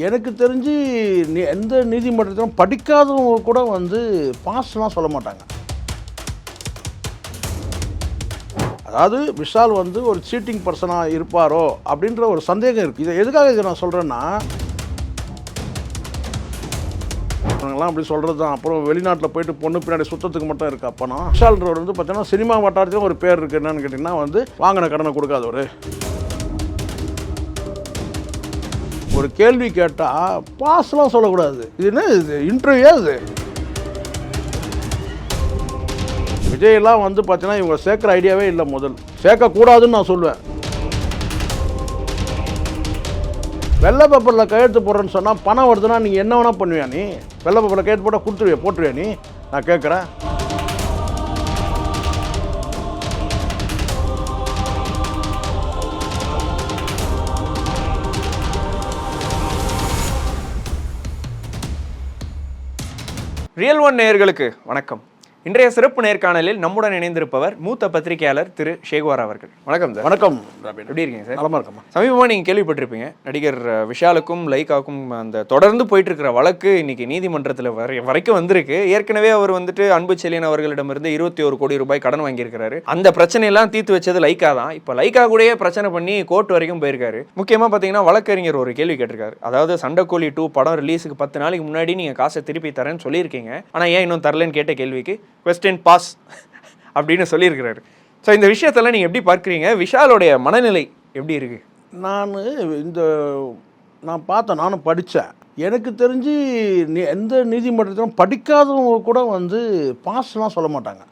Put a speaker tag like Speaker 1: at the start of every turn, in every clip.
Speaker 1: எனக்கு தெரிஞ்சு எந்த நீதிமன்றத்திலும் படிக்காதவங்க கூட வந்து பாஸ்லாம் சொல்ல மாட்டாங்க. அதாவது விஷால் வந்து ஒரு சீட்டிங் பர்சனாக இருப்பாரோ அப்படின்ற ஒரு சந்தேகம் இருக்குது. இதை நான் சொல்கிறேன்னா, அவங்கெல்லாம் அப்படி சொல்கிறது தான். அப்புறம் வெளிநாட்டில் போயிட்டு பொண்ணு பின்னாடி சுத்தத்துக்கு மட்டும் இருக்குது. அப்போனா விஷால்ன்றவர் வந்து பார்த்தீங்கன்னா சினிமா வட்டாரத்திலும் ஒரு பேர் இருக்குது. என்னன்னு கேட்டிங்கன்னா வந்து வாங்கின கடனை கொடுக்காதவர். ஒரு கேள்வி கேட்டால் பாஸ்லாம் சொல்லக்கூடாது. இது என்ன, இது இன்டர்வியூ? அது விஜயெல்லாம் வந்து பார்த்தீங்கன்னா இவங்க சேர்க்குற ஐடியாவே இல்லை. முதல் சேர்க்கக்கூடாதுன்னு நான் சொல்லுவேன். வெள்ளை பேப்பரில் கையெழுத்து போடுறேன்னு சொன்னால் பணம் வருதுன்னா நீங்கள் என்ன வேணால் பண்ணுவியா? நீ வெள்ளை பேப்பரில் கையெழுத்து போட்டால் போட்டுருவியா நீ? நான் கேட்குறேன்.
Speaker 2: ரியல் ஒன் நேயர்களுக்கு வணக்கம். இன்றைய சிறப்பு நேர்காணலில் நம்முடன் இணைந்திருப்பவர் மூத்த பத்திரிகையாளர் திரு ஷேகுவார் அவர்கள். வணக்கம் சார்.
Speaker 1: வணக்கம்.
Speaker 2: எப்படி இருக்கீங்க சார்?
Speaker 1: நலமா இருக்கமா.
Speaker 2: சமீபமாக நீங்கள் கேள்விப்பட்டிருப்பீங்க, நடிகர் விஷாலுக்கும் லைக்காவுக்கும் அந்த தொடர்ந்து போயிட்டு இருக்கிற வழக்கு இன்னைக்கு நீதிமன்றத்தில் வரைக்கும் வந்திருக்கு. ஏற்கனவே அவர் வந்துட்டு அன்பு செழியன் அவர்களிடமிருந்து 21 கோடி ரூபாய் கடன் வாங்கியிருக்கிறாரு. அந்த பிரச்சனையெல்லாம் தீர்த்து வச்சது லைக்கா தான். இப்போ லைக்கா கூடயே பிரச்சனை பண்ணி கோர்ட் வரைக்கும் போயிருக்காரு. முக்கியமாக பார்த்தீங்கன்னா வழக்கறிஞர் ஒரு கேள்வி கேட்டிருக்காரு. அதாவது சண்டைக்கோழி 2 படம் ரிலீஸுக்கு 10 நாளைக்கு முன்னாடி நீங்கள் காசை திருப்பி தரேன்னு சொல்லியிருக்கீங்க, ஆனால் ஏன் இன்னும் தரலன்னு கேட்ட கேள்விக்கு கொஸ்டின் பாஸ் அப்படின்னு சொல்லியிருக்கிறாரு. ஸோ இந்த விஷயத்தெல்லாம் நீங்கள் எப்படி பார்க்குறீங்க? விஷாலோடைய மனநிலை எப்படி இருக்குது?
Speaker 1: நான் பார்த்தேன், நானும் படித்தேன். எனக்கு தெரிஞ்சு எந்த நீதிமன்றத்திலும் படிக்காதவங்க கூட வந்து பாஸ்லாம் சொல்ல மாட்டாங்க.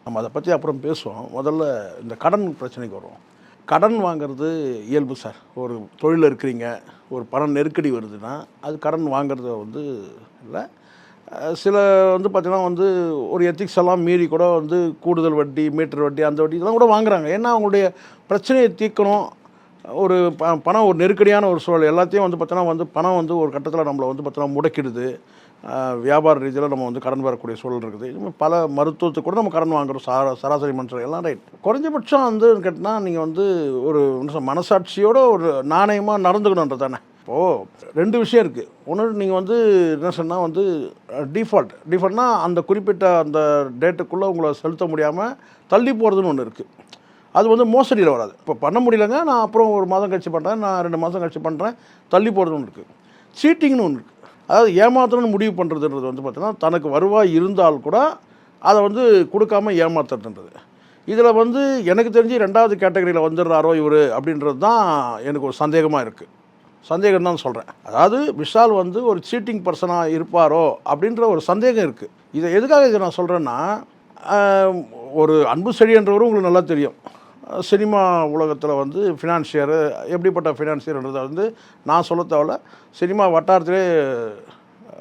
Speaker 1: நம்ம அதை பற்றி அப்புறம் பேசுவோம். முதல்ல இந்த கடன் பிரச்சனைக்கு வருவோம். கடன் வாங்கிறது இயல்பு சார். ஒரு தொழிலில் இருக்கிறீங்க, ஒரு பண நெருக்கடி வருதுன்னா அது கடன் வாங்கிறது வந்து இல்லை. சில வந்து பார்த்திங்கன்னா வந்து ஒரு எத்திக்ஸ் எல்லாம் மீறி கூட வந்து கூடுதல் வட்டி, மீட்டர் வட்டி, அந்த வட்டி இதெல்லாம் கூட வாங்குறாங்க. ஏன்னா அவங்களுடைய பிரச்சனையை தீர்க்கணும். ஒரு பணம் ஒரு நெருக்கடியான ஒரு சூழல் எல்லாத்தையும் வந்து பார்த்தோன்னா வந்து பணம் வந்து ஒரு கட்டத்தில் நம்மளை வந்து பார்த்தோன்னா முடக்கிடுது. வியாபார ரீதியில் நம்ம வந்து கடன் வரக்கூடிய சூழல் இருக்குது. இதுமாதிரி பல மருத்துவத்துக்கு கூட நம்ம கடன் வாங்குகிறோம். சராசரி மனுஷன் எல்லாம் ரைட். குறைஞ்சபட்சம் வந்து கேட்டால் நீங்கள் வந்து ஒரு மனசாட்சியோட ஒரு நாணயமாக நடந்துக்கணுன்றது தானே. இப்போது 2 விஷயம் இருக்குது. ஒன்று, நீங்கள் வந்து என்ன சொன்னால் வந்து டிஃபால்ட்னா அந்த குறிப்பிட்ட அந்த டேட்டுக்குள்ளே உங்களை செலுத்த முடியாமல் தள்ளி போகிறதுன்னு ஒன்று இருக்குது. அது வந்து மோசடியில் வராது. இப்போ பண்ண முடியலங்க, நான் அப்புறம் 1 மாதம் கழிச்சு பண்ணுறேன், நான் 2 மாதம் கழிச்சு பண்ணுறேன், தள்ளி போகிறதுன்னு ஒன்று இருக்குது. சீட்டிங்னு ஒன்று இருக்குது. அதாவது ஏமாற்றணும்னு முடிவு பண்ணுறதுன்றது வந்து பார்த்தீங்கன்னா தனக்கு வருவாய் இருந்தால் கூட அதை வந்து கொடுக்காமல் ஏமாத்துறதுன்றது. இதில் வந்து எனக்கு தெரிஞ்சு 2வது கேட்டகரியில் வந்துடுறாரோ இவர் அப்படின்றது தான் எனக்கு ஒரு சந்தேகமாக இருக்குது. சந்தேகம் தான் சொல்கிறேன். அதாவது விஷால் வந்து ஒரு சீட்டிங் பர்சனாக இருப்பாரோ அப்படின்ற ஒரு சந்தேகம் இருக்குது. இதை நான் சொல்கிறேன்னா, ஒரு அன்பு செழியன்றவரும் உங்களுக்கு நல்லா தெரியும். சினிமா உலகத்தில் வந்து ஃபினான்ஷியரு, எப்படிப்பட்ட ஃபினான்ஷியர்ன்றதை வந்து நான் சொல்ல தேவையில்ல. சினிமா வட்டாரத்திலே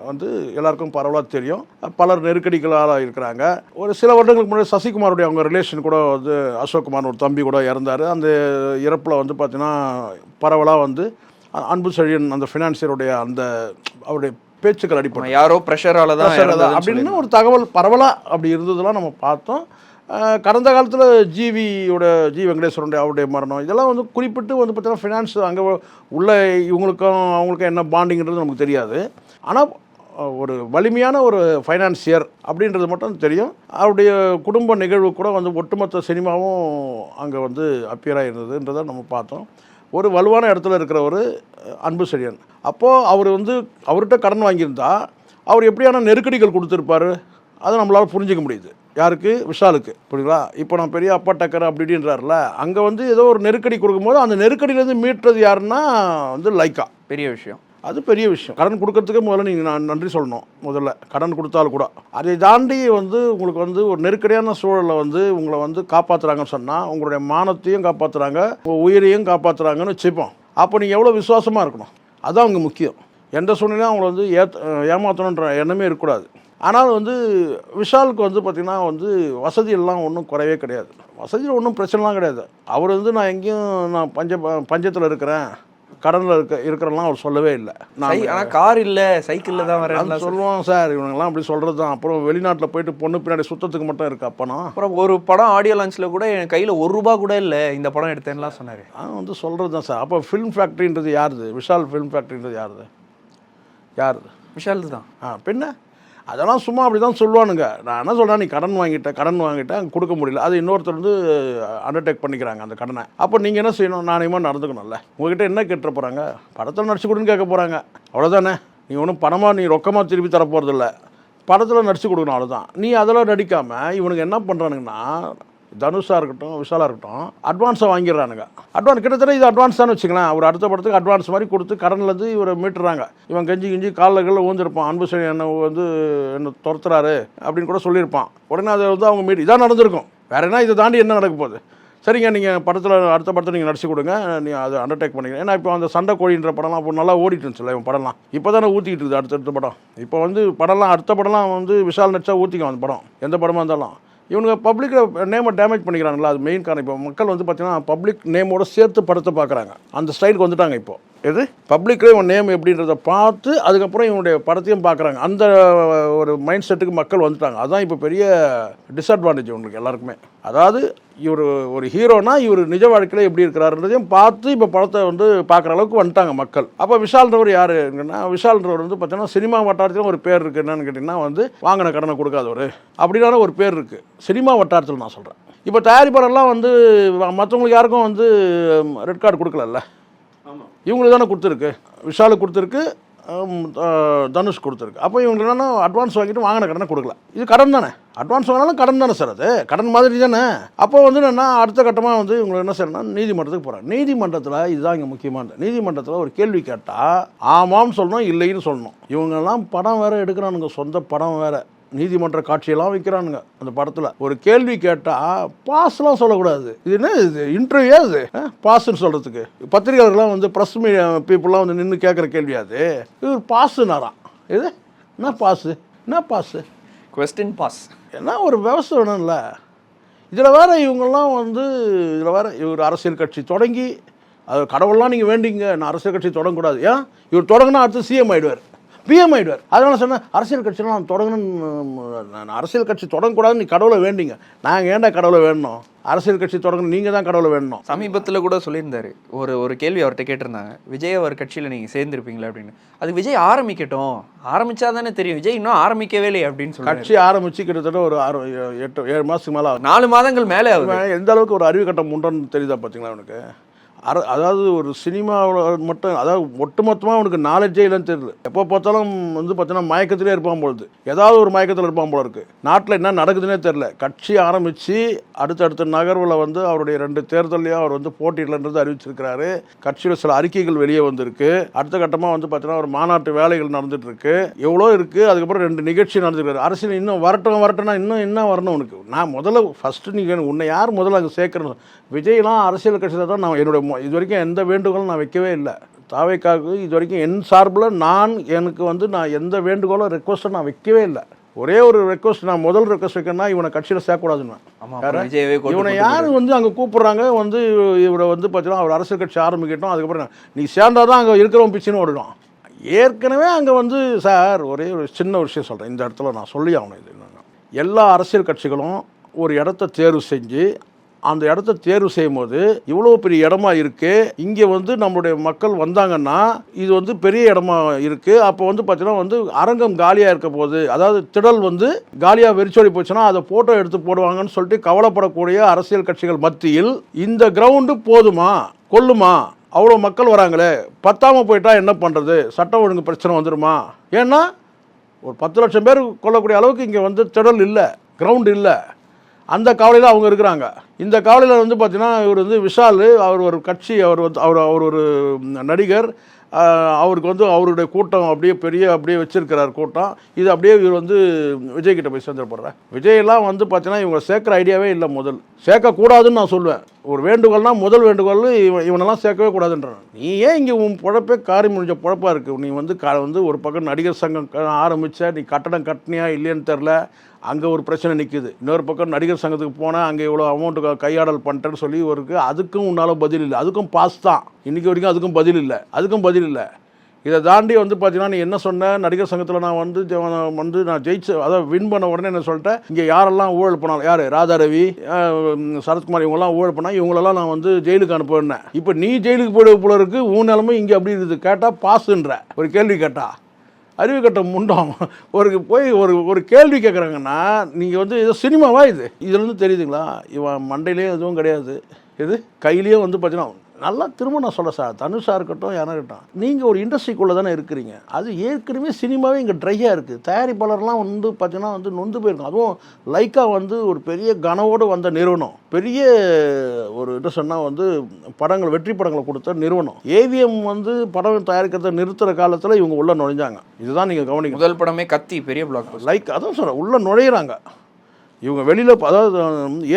Speaker 1: வந்து எல்லாருக்கும் பரவலாக தெரியும். பலர் நெருக்கடிகளால் இருக்கிறாங்க. ஒரு சில வருடங்களுக்கு முன்னாடி சசிகுமாருடைய அவங்க ரிலேஷன் கூட வந்து அசோக் குமார் ஒரு தம்பி கூட இறந்தார். அந்த இறப்பில் வந்து பார்த்தீங்கன்னா பரவலாக வந்து அன்பு செழியன் அந்த ஃபினான்சியருடைய அந்த அவருடைய பேச்சுக்கள் அடிப்படை
Speaker 2: யாரோ ப்ரெஷரால் தான்
Speaker 1: அப்படின்னு ஒரு தகவல் பரவலாக அப்படி இருந்ததெல்லாம் நம்ம பார்த்தோம். கடந்த காலத்தில் ஜி வெங்கடேஸ்வரனுடைய அவருடைய மரணம் இதெல்லாம் வந்து குறிப்பிட்டு வந்து பார்த்தீங்கன்னா ஃபினான்ஸ் அங்கே உள்ள அவங்களுக்கும் என்ன பாண்டிங்கிறது நமக்கு தெரியாது. ஆனால் ஒரு வலிமையான ஒரு ஃபைனான்சியர் அப்படின்றது மட்டும் தெரியும். அவருடைய குடும்ப நிகழ்வு கூட வந்து ஒட்டுமொத்த சினிமாவும் அங்கே வந்து அப்பியராக இருந்ததுன்றதை நம்ம பார்த்தோம். ஒரு வலுவான இடத்துல இருக்கிற ஒரு அன்பு செழியன். அப்போது அவர் வந்து அவர்கிட்ட கடன் வாங்கியிருந்தா அவர் எப்படியான நெருக்கடிகள் கொடுத்துருப்பாரு அதை நம்மளால் புரிஞ்சிக்க முடியுது. யாருக்கு? விஷாலுக்கு. புரியுங்களா? இப்போ நான் பெரிய அப்பா டக்கர் அப்படி இப்படின்றாருல, அங்கே வந்து ஏதோ ஒரு நெருக்கடி கொடுக்கும்போது அந்த நெருக்கடியிலேருந்து மீட்டுறது யாருன்னா வந்து லைக்கா.
Speaker 2: பெரிய விஷயம்.
Speaker 1: அது பெரிய விஷயம். கடன் கொடுக்கறதுக்கு முதல்ல நீங்கள் நான் நன்றி சொல்லணும். முதல்ல கடன் கொடுத்தாலும் கூட அதை தாண்டி வந்து உங்களுக்கு வந்து ஒரு நெருக்கடியான சூழலில் வந்து உங்களை வந்து காப்பாற்றுறாங்கன்னு சொன்னால் உங்களுடைய மானத்தையும் காப்பாற்றுறாங்க, உங்கள் உயிரையும் காப்பாற்றுறாங்கன்னு வச்சுப்போம். அப்போ நீங்கள் எவ்வளோ விசுவாசமாக இருக்கணும், அதுதான் அவங்க முக்கியம். எந்த சூழ்நிலையும் அவங்கள வந்து ஏமாற்றணுன்ற எண்ணமே இருக்கக்கூடாது. ஆனால் வந்து விஷாலுக்கு வந்து பார்த்திங்கன்னா வந்து வசதியெல்லாம் ஒன்றும் குறைவே கிடையாது. வசதியில் ஒன்றும் பிரச்சனைலாம் கிடையாது. அவர் வந்து நான் எங்கேயும் நான் பஞ்சத்தில் இருக்கிறேன், கடனில் இருக்கிறலாம் அவர் சொல்லவே இல்லை.
Speaker 2: ஆனால் கார் இல்லை, சைக்கிளில் தான் வரேன்
Speaker 1: சொல்லுவாங்க சார். இவங்கெல்லாம் அப்படி சொல்கிறது தான். அப்புறம் வெளிநாட்டில் போயிட்டு பொண்ணு பின்னாடி சுத்தத்துக்கு மட்டும் இருக்கு. அப்போனா
Speaker 2: அப்புறம் ஒரு படம் ஆடியோ லான்ச்சில் கூட என் கையில் ₹1 கூட இல்லை, இந்த படம் எடுத்தேன்லாம் சொன்னார்.
Speaker 1: வந்து சொல்கிறது தான் சார். அப்போ ஃபிலிம் ஃபேக்ட்ரின்றது யாருது? விஷால் ஃபிலிம் ஃபேக்ட்ரின்றது யாருது? யார்?
Speaker 2: விஷால் தான்.
Speaker 1: பின்ன அதெல்லாம் சும்மா அப்படி தான் சொல்லுவானுங்க. நான் என்ன சொல்கிறேன், நீ கடன் வாங்கிட்டேன் அங்கே கொடுக்க முடியல, அது இன்னொருத்தர் வந்து அண்டர்டேக் பண்ணிக்கிறாங்க அந்த கடனை. அப்போ நீங்கள் என்ன செய்யணும், நாணயமாக நடந்துக்கணும்ல. உங்ககிட்ட என்ன கேட்டுற போகிறாங்க, படத்தில் நடிச்சு கொடுன்னு கேட்க போகிறாங்க, அவ்வளோதானே. நீ ஒன்றும் பணமாக நீ ரொக்கமாக திருப்பி தர போகிறதில்ல, படத்தில் நடிச்சு கொடுக்கணும், அவ்வளோதான். நீ அதெல்லாம் நடிக்காமல் இவனுக்கு என்ன பண்ணுறானுங்கன்னா, தனுஷாக இருக்கட்டும் விஷாலாக இருக்கட்டும், அட்வான்ஸாக வாங்கிடுறானுங்க. கிட்டத்தட்ட இது அட்வான்ஸ் தான் வச்சுக்கலாம். ஒரு அடுத்த படத்துக்கு அட்வான்ஸ் மாதிரி கொடுத்து கடன்லேருந்து இவரை மீட்டுறாங்க. இவன் கெஞ்சி காலில் ஊந்திருப்பான், அன்பு என்ன வந்து என்ன துரத்துறாரு அப்படின்னு கூட சொல்லியிருப்பான். உடனே அதை வந்து அவங்க மீட்டு இதான் நடந்திருக்கும். வேற என்ன, இதை தாண்டி என்ன நடக்க போகுது? சரிங்க, நீங்கள் படத்தில் அடுத்த படத்தை நீங்கள் நடிச்சு கொடுங்க, நீ அதை அண்டர்டேக் பண்ணிக்கிறேன். ஏன்னா இப்போ அந்த சண்டை கோழின்ற படம்லாம் இப்போ நல்லா ஓடிட்டு இருந்துச்சுல்ல, இவன் படம்லாம் இப்போ தானே ஊற்றிக்கிட்டு இருக்குது. அடுத்த படம் இப்போ வந்து படம்லாம் அடுத்த படம்லாம் வந்து விஷால் நடிச்சா ஊற்றிக்கும் அந்த படம், எந்த படமாக இருந்தாலும். இவனுங்க பப்ளிக்கில் நேமை டேமேஜ் பண்ணிக்கிறாங்களா, அது மெயின் காரணம். இப்போ மக்கள் வந்து பார்த்தீங்கன்னா பப்ளிக் நேமோட சேர்த்து படத்தை பார்க்குறாங்க, அந்த ஸ்டைலுக்கு வந்துட்டாங்க. இப்போ எது பப்ளிக்கில் இவன் நேம் எப்படின்றத பார்த்து அதுக்கப்புறம் இவனுடைய படத்தையும் பார்க்குறாங்க. அந்த ஒரு மைண்ட் செட்டுக்கு மக்கள் வந்துட்டாங்க. அதுதான் இப்போ பெரிய டிஸ்அட்வான்டேஜ் உங்களுக்கு எல்லாருக்குமே. அதாவது இவர் ஒரு ஹீரோனா இவர் நிஜ வாழ்க்கையில் எப்படி இருக்கிறாருன்றதையும் பார்த்து இப்போ படத்தை வந்து பார்க்குற அளவுக்கு வந்துட்டாங்க மக்கள். அப்போ விஷால்ன்றவர் யாருன்னா, விஷால்ன்றவர் வந்து பார்த்தீங்கன்னா சினிமா வட்டாரத்திலும் ஒரு பேர் இருக்குது. என்னன்னு கேட்டிங்கன்னா வந்து வாங்கின கடனை கொடுக்காதவர் அப்படின்னால ஒரு பேர் இருக்குது சினிமா வட்டாரத்தில். நான் சொல்கிறேன், இப்போ தயாரிப்பாளர்லாம் வந்து மற்றவங்களுக்கு யாருக்கும் வந்து ரெட் கார்டு கொடுக்கலல்ல, இவங்களுக்கு தானே கொடுத்துருக்கு. விஷாலுக்கு கொடுத்துருக்கு, தனுஷ் கொடுத்துருக்கு. அப்போ இவங்க என்னன்னா அட்வான்ஸ் வாங்கிட்டு வாங்கின கடனை கொடுக்கல. இது கடன் தானே, அட்வான்ஸ் வாங்கினாலும் கடன் தானே சார், அது கடன் மாதிரி தானே. அப்போ வந்து என்னென்னா அடுத்த கட்டமாக வந்து இவங்களை என்ன செய்யணும்னா நீதிமன்றத்துக்கு போகிறாங்க. நீதிமன்றத்தில் இதுதான் இங்கே முக்கியமானது. நீதிமன்றத்தில் ஒரு கேள்வி கேட்டால் ஆமாம்னு சொல்லணும், இல்லைன்னு சொல்லணும். இவங்கெல்லாம் படம் வேறு எடுக்கிறானுங்க, சொந்த படம் வேறு, நீதிமன்ற காட்சியெல்லாம் வைக்கிறானுங்க. அந்த படத்தில் ஒரு கேள்வி கேட்டால் பாஸ்லாம் சொல்லக்கூடாது. இது என்ன, இது இன்டர்வியூ அது பாஸ்ன்னு சொல்கிறதுக்கு? பத்திரிகையாளர்கள்லாம் வந்து ப்ரெஸ் பீப்புளெலாம் வந்து நின்று கேட்குற கேள்வியாது. இது பாஸுனாராம். இது என்ன பாஸு, என்ன பாஸு,
Speaker 2: கொஸ்டின் பாஸ், என்ன
Speaker 1: ஒரு விவசாயம் வேணும்ல. இதில் வேறு இவங்கெல்லாம் வந்து இதில் வேறு இவர் அரசியல் கட்சி தொடங்கி அது கடவுள்லாம் நீங்கள் வேண்டிங்க, நான் அரசியல் கட்சி தொடங்கக்கூடாது. ஏன் இவர் தொடங்கினா அடுத்து சிஎம் ஆகிடுவார், பிஎம் ஆகிடுவார். அதனால சொன்னேன் அரசியல் கட்சியெலாம் நான் தொடங்கணும்னு, நான் அரசியல் கட்சி தொடங்கக்கூடாதுன்னு நீ கடவுளை வேண்டிங்க. நாங்கள் ஏன்டா கடவுளை வேணும், அரசியல் கட்சி தொடங்கணும், நீங்கள் தான் கடவுளை வேணும்.
Speaker 2: சமீபத்தில் கூட சொல்லியிருந்தாரு, ஒரு கேள்வி அவர்கிட்ட கேட்டிருந்தாங்க, விஜய் அவர் கட்சியில் நீங்கள் சேர்ந்துருப்பீங்களா அப்படின்னு. அது விஜய் ஆரம்பிக்கட்டும், ஆரம்பித்தா தானே தெரியும், விஜய் இன்னும் ஆரம்பிக்கவே இல்லை அப்படின்னு சொல்லி.
Speaker 1: கட்சி ஆரம்பித்து கிட்டத்தட்ட ஒரு 7 மாதத்துக்கு மேலே,
Speaker 2: 4 மாதங்கள் மேலே ஆகுது.
Speaker 1: எந்த அளவுக்கு ஒரு அறிவு கட்டம் உண்டுன்னு தெரியுதா பார்த்தீங்களா அவனுக்கு? அதாவது ஒரு சினிமாவில் மட்டும், அதாவது ஒட்டுமொத்தமாக அவனுக்கு நாலேஜே இல்லைன்னு தெரியல. எப்போ பார்த்தாலும் வந்து பார்த்தீங்கன்னா மயக்கத்திலே இருப்பான் பொழுது, ஏதாவது ஒரு மயக்கத்தில் இருப்பான் போல இருக்குது. நாட்டில் என்ன நடக்குதுன்னே தெரில. கட்சி ஆரம்பித்து அடுத்தடுத்த நகர்வில் வந்து அவருடைய 2 தேர்தலையும் அவர் வந்து போட்டியிடலன்றது அறிவிச்சிருக்கிறாரு. கட்சியில் சில அறிக்கைகள் வெளியே வந்திருக்கு. அடுத்த கட்டமாக வந்து பார்த்தீங்கன்னா ஒரு மாநாட்டு வேலைகள் நடந்துகிட்ருக்கு, எவ்வளோ இருக்குது. அதுக்கப்புறம் 2 நிகழ்ச்சி நடந்துருக்காரு. அரசியல் இன்னும் வரட்டும்னா இன்னும் என்ன வரணும் உனக்கு? நான் முதல்ல ஃபஸ்ட்டு நீங்கள் உன்னை யார் முதல்ல அங்கே சேர்க்கணும்? விஜய்லாம் அரசியல் கட்சியில் தான் நான் என்னுடைய இது வரைக்கும் எந்த வேண்டுகோளும் நான் வைக்கவே இல்லை. தாவேக்காவுக்கு இது வரைக்கும் என் சார்பில் எனக்கு வந்து நான் எந்த வேண்டுகோளும் ரெக்வஸ்ட்டும் நான் வைக்கவே இல்லை. ஒரே ஒரு ரெக்வஸ்ட், நான் முதல் ரெக்வஸ்ட் வைக்கணும்னா இவனை கட்சியில் சேர்க்கக்கூடாதுன்னு. இவனை யார் வந்து அங்கே கூப்பிட்றாங்க வந்து இவரை வந்து பார்த்தீங்கன்னா அவர் அரசியல் கட்சி ஆரம்பிக்கட்டும், அதுக்கப்புறம் நீ சேர்ந்தால் தான் அங்கே இருக்கிறவன் பிச்சுன்னு ஓடிடும். ஏற்கனவே அங்கே வந்து சார் ஒரே ஒரு சின்ன விஷயம் சொல்கிறேன் இந்த இடத்துல நான் சொல்லி ஆகணும். இது என்னன்னா, எல்லா அரசியல் கட்சிகளும் ஒரு இடத்த தேர்வு செஞ்சு அந்த இடத்த தேர்வு செய்யும் போது இவ்வளோ பெரிய இடமா இருக்குது, இங்கே வந்து நம்மளுடைய மக்கள் வந்தாங்கன்னா இது வந்து பெரிய இடமா இருக்குது. அப்போ வந்து பார்த்தீங்கன்னா வந்து அரங்கம் காலியாக இருக்க போது, அதாவது திடல் வந்து காலியாக வெறிச்சோடி போச்சுன்னா அதை ஃபோட்டோ எடுத்து போடுவாங்கன்னு சொல்லிட்டு கவலைப்படக்கூடிய அரசியல் கட்சிகள் மத்தியில் இந்த கிரவுண்டு போதுமா, கொல்லுமா, அவ்வளோ மக்கள் வராங்களே, பத்தாமல் போயிட்டா என்ன பண்ணுறது, சட்டம் ஒழுங்கு பிரச்சனை வந்துடுமா? ஏன்னா ஒரு 10 லட்சம் பேர் கொள்ளக்கூடிய அளவுக்கு இங்கே வந்து திடல் இல்லை, கிரவுண்டு இல்லை. அந்த கவலையில் அவங்க இருக்கிறாங்க. இந்த கவலையில் வந்து பார்த்தீங்கன்னா இவர் வந்து விஷால், அவர் ஒரு கட்சி, அவர் வந்து அவர் ஒரு நடிகர், அவருக்கு வந்து அவருடைய கூட்டம் அப்படியே வச்சிருக்கிறார் கூட்டம். இது அப்படியே இவர் வந்து விஜய் கிட்ட போய் சேர்ந்துப்படுறார். விஜயெல்லாம் வந்து பார்த்தீங்கன்னா இவங்க சேர்க்குற ஐடியாவே இல்லை. முதல் சேர்க்கக்கூடாதுன்னு நான் சொல்லுவேன். ஒரு வேண்டுகோள்னா முதல் வேண்டுகோள் இவனெல்லாம் சேர்க்கவே கூடாதுன்றான். நீ ஏன் இங்கே உன் பொழப்பே காரி முடிஞ்ச பொழப்பாக இருக்குது. நீ வந்து ஒரு பக்கம் நடிகர் சங்கம் ஆரம்பித்த, நீ கட்டடம் கட்டினியா இல்லைன்னு தெரில, அங்கே ஒரு பிரச்சனை நிற்குது. இன்னொரு பக்கம் நடிகர் சங்கத்துக்கு போனால் அங்கே இவ்வளோ அமௌண்ட்டு கையாடல் பண்ணிட்டேன்னு சொல்லி இருக்கு. அதுக்கும் உன்னால் பதில் இல்லை, அதுக்கும் பாஸ் தான் இன்றைக்கி வரைக்கும். அதுக்கும் பதில் இல்லை. இதை தாண்டி வந்து பார்த்தீங்கன்னா நீ என்ன சொன்ன, நடிகர் சங்கத்தில் நான் வந்து நான் ஜெயிச்சு, அதாவது வின் பண்ண உடனே என்ன சொல்லிட்டேன், இங்கே யாரெல்லாம் ஊழல் பண்ணாலும், யார் ராதா ரவி, சரத்குமார், இவங்கெல்லாம் ஊழல் பண்ணால் இவங்களெல்லாம் நான் வந்து ஜெயிலுக்கு அனுப்புவேன். இப்போ நீ ஜெயிலுக்கு போயிடுவ போல இருக்குது, உன் நிலமை இங்கே அப்படி இருக்குது. கேட்டால் பாஸுன்ற ஒரு கேள்வி கேட்டா அறிவு கட்ட முண்டம் போய் ஒரு கேள்வி கேட்குறாங்கன்னா நீங்கள் வந்து ஏதோ சினிமாவா இதுலேருந்து தெரியுதுங்களா? இவன் மண்டையிலேயே எதுவும் கிடையாது, கையிலேயே வந்து பார்த்தீங்கன்னா நல்லா திரும்ப நான் சொல்கிறேன் சார், தனுஷாக இருக்கட்டும் யாராக இருக்கட்டும், நீங்கள் ஒரு இண்டஸ்ட்ரிக்குள்ளே தானே இருக்கிறீங்க. அது ஏற்கனவே சினிமாவே இங்கே ட்ரையாக இருக்குது. தயாரிப்பாளர்லாம் வந்து பார்த்தீங்கன்னா வந்து நொந்து போயிருக்கும். அதுவும் லைக்கா வந்து ஒரு பெரிய கனவோடு வந்த நிறுவனம், பெரிய ஒரு என்ன சொன்னால் வந்து படங்கள் வெற்றி படங்களை கொடுத்த நிறுவனம். ஏவிஎம் வந்து படம் தயாரிக்கிறத நிறுத்துகிற காலத்தில் இவங்க உள்ளே நுழைஞ்சாங்க. இதுதான் நீங்கள் கவனிக்க.
Speaker 2: முதல் படமே கத்தி, பெரிய பிளாக்
Speaker 1: லைக் அதான் சொல்கிறேன், உள்ளே நுழையிறாங்க இவங்க. வெளியில் அதாவது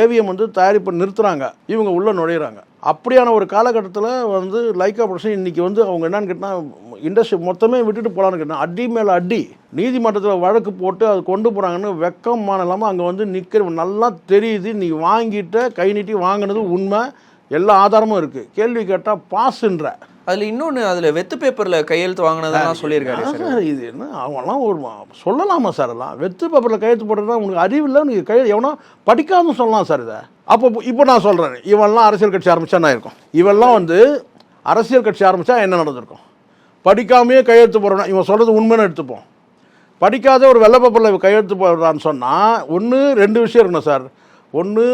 Speaker 1: ஏவிஎம் வந்து தயாரிப்பை நிறுத்துகிறாங்க, இவங்க உள்ளே நுழையிறாங்க. அப்படியான ஒரு காலகட்டத்தில் வந்து லைக்கா ப்ரொடக்ஷன் இன்றைக்கி வந்து அவங்க என்னன்னு கேட்டால் இண்டஸ்ட்ரி மொத்தமே விட்டுட்டு போகலான்னு கேட்டால் அடி மேலே அடி நீதிமன்றத்தில் வழக்கு போட்டு அது கொண்டு போகிறாங்கன்னு வெக்கமான இல்லாமல் அங்கே வந்து நிற்கிற நல்லா தெரியுது. நீ வாங்கிட்ட கை நீட்டி வாங்கினது உண்மை, எல்லா ஆதாரமும் இருக்குது. கேள்வி கேட்டால் பாஸுன்ற
Speaker 2: அதில் இன்னொன்று, அதில் வெத்து பேப்பரில் கையெழுத்து வாங்கினதெல்லாம் சொல்லியிருக்காரு
Speaker 1: சார். இது என்ன அவங்களாம் ஒரு சொல்லலாமா சார்? எல்லாம் வெத்து பேப்பரில் கையெழுத்து போட்டுறதா உனக்கு அறிவில்லை, நீங்கள் எவனோ படிக்காதுன்னு சொல்லலாம் சார் இதை. இப்போ நான் சொல்கிறேன், இவெல்லாம் அரசியல் கட்சி ஆரம்பித்தா என்ன இருக்கும்? இவெல்லாம் வந்து அரசியல் கட்சி ஆரம்பித்தா என்ன நடந்திருக்கும்? படிக்காமையே கையெழுத்து போடுறோன்னா இவன் சொல்கிறது உண்மைன்னு எடுத்துப்போம். படிக்காத ஒரு வெள்ளை பேப்பரில் கையெழுத்து போடுறான்னு சொன்னால் ஒன்று 2 விஷயம் இருக்கணும் சார். ஒன்று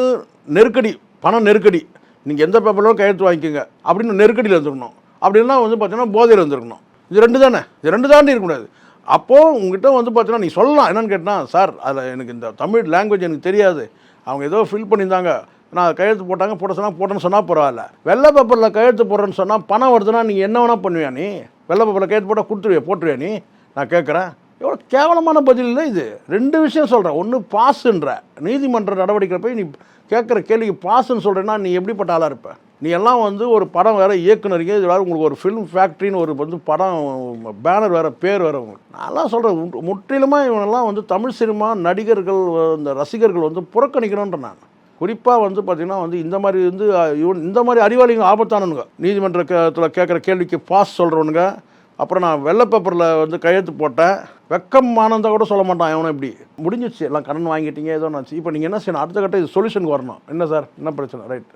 Speaker 1: நெருக்கடி, பணம் நெருக்கடி, நீங்கள் எந்த பேப்பரிலும் கையெழுத்து வாங்கிக்கோங்க அப்படின்னு நெருக்கடியில் இருந்துருக்கணும். அப்படின்னா வந்து பார்த்தீங்கன்னா போதையில் இருந்துருக்கணும். இது 2 தானே, இது 2 தாண்டி இருக்கக்கூடாது. அப்போது உங்ககிட்ட வந்து பார்த்தீங்கன்னா நீ சொல்லலாம் என்னென்னு கேட்டால், சார் அதில் எனக்கு இந்த தமிழ் லாங்குவேஜ் எனக்கு தெரியாது, அவங்க ஏதோ ஃபில் பண்ணியிருந்தாங்க, நான் கையெழுத்து போட்டாங்க, போட்டேன்னு சொன்னால் பரவாயில்ல. வெள்ளை பேப்பரில் கையெழுத்து போடுறேன்னு சொன்னால் பணம் வருதுன்னா நீங்கள் என்ன வேணால் பண்ணுவியா? நீ வெள்ளை பேப்பரில் கையெழுத்து போட்டால் போட்டுருவியா நீ? நான் கேட்குறேன், எவ்வளோ கேவலமான பதில் இல்லை இது. 2 விஷயம் சொல்கிறேன். ஒன்று பாஸுன்ற நீதிமன்ற நடவடிக்கை போய் நீ கேட்குற கேள்விக்கு பாஸுன்னு சொல்கிறேன்னா நீ எப்படிப்பட்ட ஆளாக இருப்ப? நீ எல்லாம் வந்து ஒரு படம் வேறு இயக்குனருங்க, இது வேறு உங்களுக்கு ஒரு ஃபிலிம் ஃபேக்ட்ரின்னு ஒரு வந்து படம் பேனர் வேறு, பேர் வேறு. உங்களுக்கு நான்லாம் சொல்கிறேன், முற்றிலுமாக இவனெல்லாம் வந்து தமிழ் சினிமா நடிகர்கள் இந்த ரசிகர்கள் வந்து புறக்கணிக்கணுன்ற. நான் குறிப்பாக வந்து பார்த்திங்கன்னா வந்து இந்த மாதிரி வந்து இந்த மாதிரி அறிவாளிங்க ஆபத்தானவங்க. நீதிமன்றத்தில் கேட்குற கேள்விக்கு பாஸ் சொல்கிறவனுங்க. அப்புறம் நான் வெள்ளை பேப்பரில் வந்து கையெழுத்து போட்டேன், வெக்கம் ஆனந்தா கூட சொல்ல மாட்டான். எவனை இப்படி முடிஞ்சிச்சு, எல்லாம் கடன் வாங்கிட்டீங்க ஏதோ நான். இப்போ நீங்கள் என்ன செய்யணும்? அடுத்த கட்ட இது சொல்யூஷனுக்கு வரணும். என்ன சார், என்ன பிரச்சனை? ரைட்,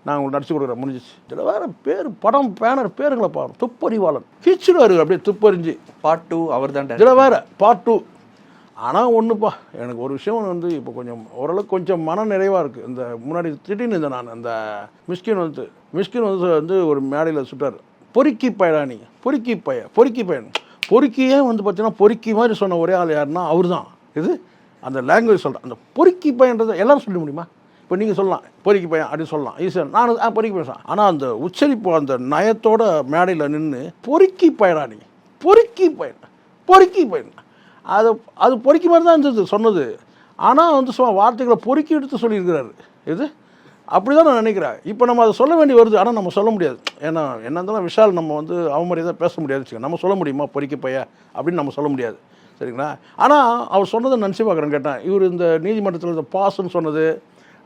Speaker 1: நான் உங்களுக்கு நடிச்சு கொடுக்குறேன், முடிஞ்சிச்சு. இதில் வேறு பேர் படம் பேனர் பேருங்களை பாருங்க, துப்பறிவாளன் கீச்சிடுவார் அப்படியே துப்பறிஞ்சு.
Speaker 2: பார்ட் 2 அவர் தான்.
Speaker 1: இதில் வேறு பார்ட் 2. ஆனால் ஒன்றுப்பா, எனக்கு ஒரு விஷயம் வந்து இப்போ கொஞ்சம் ஓரளவுக்கு கொஞ்சம் மன நிறைவாக இருக்குது. இந்த முன்னாடி திடீர்னு இந்த நான் அந்த மிஸ்கின் வந்து ஒரு மேடையில் சுட்டார், பொறுக்கி பயலானி, பொறுக்கி பையன். பொறுக்கியே வந்து பார்த்தீங்கன்னா பொறுக்கி மாதிரி சொன்ன ஒரே ஆள் யாருன்னா அவர் தான். இது அந்த லாங்குவேஜ் சொல்கிறேன், அந்த பொறுக்கி பையன்றதை எல்லோரும் சொல்ல முடியுமா? இப்போ நீங்கள் சொல்லலாம் பொறுக்கி பையன் அப்படின்னு சொல்லலாம் ஈஸியாக, நான் பொறுக்கி பையன். ஆனால் அந்த உச்சரிப்பு அந்த நயத்தோட மேடையில் நின்று பொறுக்கி பயலானி, பொறுக்கி பையன் அது பொறுக்கி மாதிரி தான் இருந்தது சொன்னது. ஆனால் வந்து வார்த்தைகளை பொறுக்கி எடுத்து சொல்லியிருக்கிறாரு. இது அப்படி தான் நான் நினைக்கிறேன். இப்போ நம்ம அதை சொல்ல வேண்டி வருது, ஆனால் நம்ம சொல்ல முடியாது. ஏன்னா என்ன இருந்தாலும் விஷால் நம்ம வந்து அவமரியாதை பேச முடியாது. நம்ம சொல்ல முடியுமா பொறுக்கி பைய அப்படின்னு நம்ம சொல்ல முடியாது, சரிங்களா? ஆனால் அவர் சொன்னதை நினச்சி பார்க்குறேன்னு கேட்டேன். இவர் இந்த நீதிமன்றத்தில் இந்த பாஸ்ன்னு சொன்னது,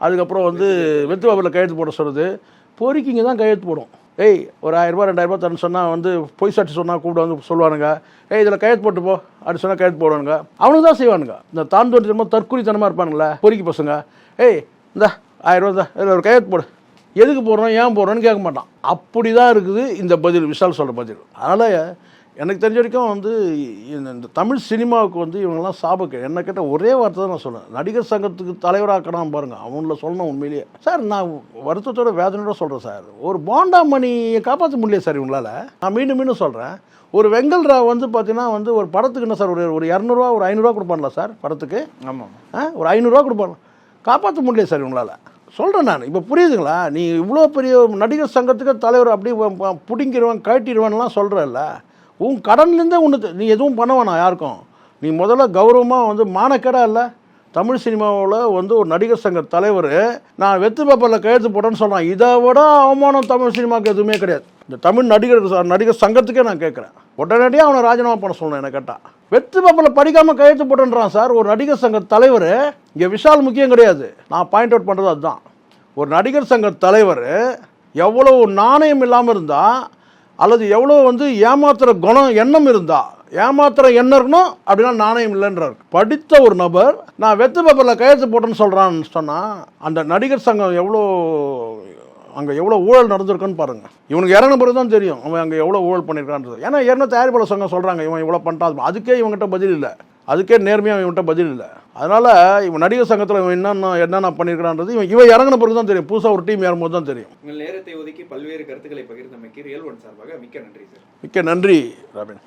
Speaker 1: அதுக்கப்புறம் வந்து வெத்து பேப்பரில் கையெழுத்து போட சொன்னது, பொறுக்கிங்க தான் கையெழுத்து போடும். ஒரு 1000 ரூபா 2000 தரேன்னு சொன்னால் வந்து பொய் சாட்சி சொன்னால் கூப்பிட வந்து சொல்லுவானுங்க, இதில் கையெழுத்து போட்டு போ அப்படி சொன்னால் கையெழுத்து போடுவானுங்க. அவனுக்கு தான் செய்வானுங்க. இந்த தாண்டோட்டமாக தற்கொலைத்தனமாக இருப்பானுங்களே பொறுக்கி பசங்க. இந்த 1000 ரூபா தான், இதில் ஒரு கையெழுத்து போடு, எதுக்கு போடுறோம் ஏன் போடுறோன்னு கேட்க மாட்டான். அப்படி தான் இருக்குது இந்த பதில், விஷால் சொல்கிற பதில். அதனால் எனக்கு தெரிஞ்ச வரைக்கும் வந்து இந்த தமிழ் சினிமாவுக்கு வந்து இவங்கெல்லாம் சாபக்கு என்ன கேட்டால் ஒரே வார்த்தை தான் நான் சொல்லுவேன், நடிகர் சங்கத்துக்கு தலைவராக்கணும் பாருங்கள், அவங்கள சொல்லணும். உண்மையிலேயே சார் நான் வருத்தத்தோட வேதனையோட சொல்கிறேன் சார், ஒரு போண்டா மணியை காப்பாற்ற முடியல சார் இவங்களால். நான் மீண்டும் சொல்கிறேன், ஒரு வெங்கல் ராவ் வந்து பார்த்தீங்கன்னா வந்து ஒரு படத்துக்கு என்ன சார் ஒரு 200 ஒரு 500 கொடுப்பாங்களா சார் படத்துக்கு? ஆமாம், ஒரு 500 கொடுப்பாங்க, காப்பாற்ற முடியல சார் இவங்களால். சொல்கிறேன் நான். இப்போ புரியுதுங்களா? நீ இவ்வளோ பெரிய நடிகர் சங்கத்துக்கு தலைவர் அப்படி பிடிங்கிடுவான் கட்டிடுவான்லாம் சொல்கிறல்ல, உன் கடன்லேருந்தே ஒன்று நீ எதுவும் பண்ண வேணாம் யாருக்கும். நீ முதல்ல கௌரவமாக வந்து மானக்கேடா இல்லை தமிழ் சினிமாவில் வந்து ஒரு நடிகர் சங்க தலைவர் நான் வெத்து பேப்பரில் கையெழுத்து போட்டேன்னு சொல்கிறான். இதை விட அவமானம் தமிழ் சினிமாவுக்கு எதுவுமே கிடையாது. இந்த தமிழ் நடிகர் சங்கத்துக்கே நான் கேட்குறேன், உடனடியாக அவனை ராஜினாமா பண்ண சொல்லணும். என்ன கேட்டால் வெத்து பேப்பரில் படிக்காமல் கையெழுத்து போட்டேன்றான் சார் ஒரு நடிகர் சங்க தலைவர். இங்கே விஷால் முக்கியம் கிடையாது, நான் பாயிண்ட் அவுட் பண்ணுறது அதுதான். ஒரு நடிகர் சங்க தலைவர் எவ்வளோ நாணயம் இல்லாமல் இருந்தால், அல்லது எவ்வளோ வந்து ஏமாத்துகிற எண்ணம் இருந்தால், ஏமாத்துகிற எண்ணம் இருக்கணும் அப்படின்னா நாணயம் இல்லைன்றார். படித்த ஒரு நபர் நான் வெத்து பேப்பரில் கையெழுத்து போட்டேன்னு சொல்கிறான்னு சொன்னால் அந்த நடிகர் சங்கம் எவ்வளோ அங்கே எவ்வளோ ஊழல் நடந்திருக்குன்னு பாருங்கள். இவனுக்கு இறங்கின பிறகு தான் தெரியும் அவன் அங்கே எவ்வளோ ஊழல் பண்ணியிருக்கான்றது. ஏன்னா ஏற்கனவே தயாரிப்பாளர் சங்கம் சொல்கிறாங்க இவன் இவ்வளோ பண்ணிட்டான், அதுக்கே இவங்ககிட்ட பதில் இல்லை, அதுக்கே நேர்மையாக இவன்கிட்ட பதில் இல்லை. அதனால் இவன் நடிகர் சங்கத்தில் இவன் என்னென்ன பண்ணியிருக்கிறான்றது இவன் இறங்கின பிறகு தான் தெரியும், புதுசாக ஒரு டீம் ஏறும்போது தான் தெரியும்.
Speaker 2: உங்கள் நேரத்தை ஒதுக்கி பல்வேறு கருத்துக்களை பகிர்ந்தமைக்கு ரியல் ஒன் சார்பாக மிக்க நன்றி சார்.
Speaker 1: மிக்க நன்றி ராபின்.